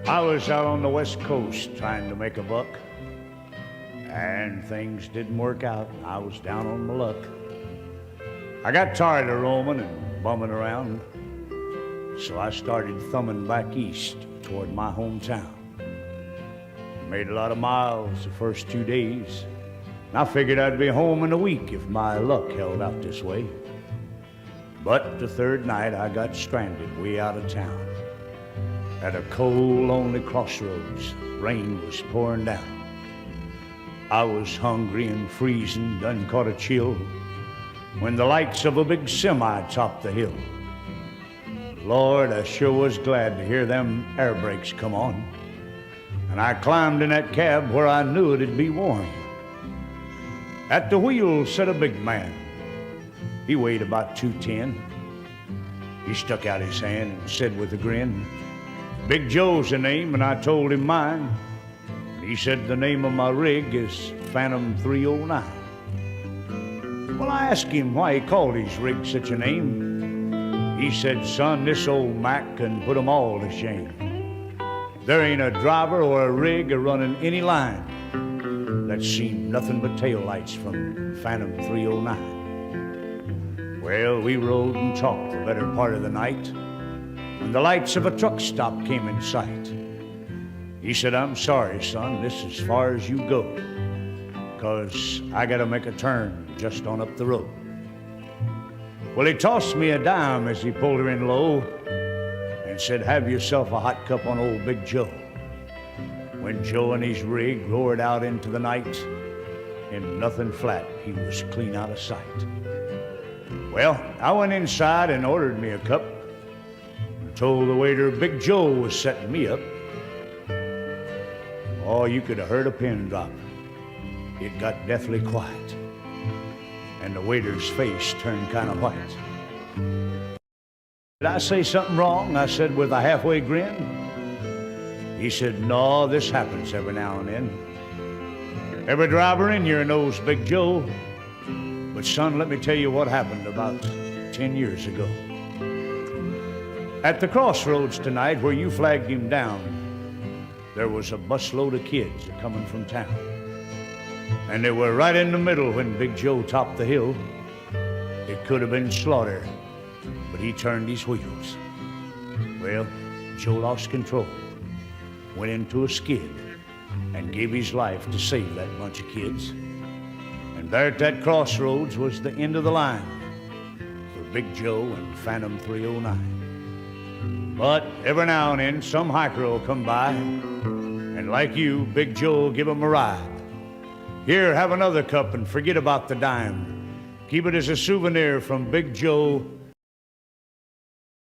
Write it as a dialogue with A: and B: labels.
A: I was out on the West Coast trying to make a buck, and things didn't work out. I was down on my luck. I got tired of roaming and bumming around, so I started thumbing back east toward my hometown. Made a lot of miles the first 2 days, and I figured I'd be home in a week if my luck held out this way. But the third night I got stranded way out of town at a cold, lonely crossroads. Rain was pouring down. I was hungry and freezing, done caught a chill when the lights of a big semi topped the hill. Lord, I sure was glad to hear them air brakes come on, and I climbed in that cab where I knew it'd be warm. At the wheel sat a big man. He weighed about 210. He stuck out his hand and said with a grin, "Big Joe's the name," and I told him mine. He said the name of my rig is Phantom 309. Well, I asked him why he called his rig such a name. He said, "Son, this old Mac can put 'em all to shame. There ain't a driver or a rig a-running any line that's seen nothing but taillights from Phantom 309. Well, we rode and talked the better part of the night when the lights of a truck stop came in sight. He said, "I'm sorry, son, this is as far as you go, 'cause I gotta make a turn just on up the road." Well, he tossed me a dime as he pulled her in low and said, "Have yourself a hot cup on old Big Joe." When Joe and his rig roared out into the night, in nothing flat, he was clean out of sight. Well, I went inside and ordered me a cup and told the waiter Big Joe was setting me up. Oh, you could have heard a pin drop. It got deathly quiet, and the waiter's face turned kind of white. "Did I say something wrong?" I said with a halfway grin. He said, "No, this happens every now and then. Every driver in here knows Big Joe. But son, let me tell you what happened about 10 years ago. At the crossroads tonight where you flagged him down, there was a busload of kids coming from town. And they were right in the middle when Big Joe topped the hill. It could have been slaughter, but he turned his wheels. Well, Joe lost control, went into a skid, and gave his life to save that bunch of kids. And there at that crossroads was the end of the line for Big Joe and Phantom 309. But every now and then, some hiker will come by, and like you, Big Joe will give him a ride. Here, have another cup and forget about the dime. Keep it as a souvenir from Big Joe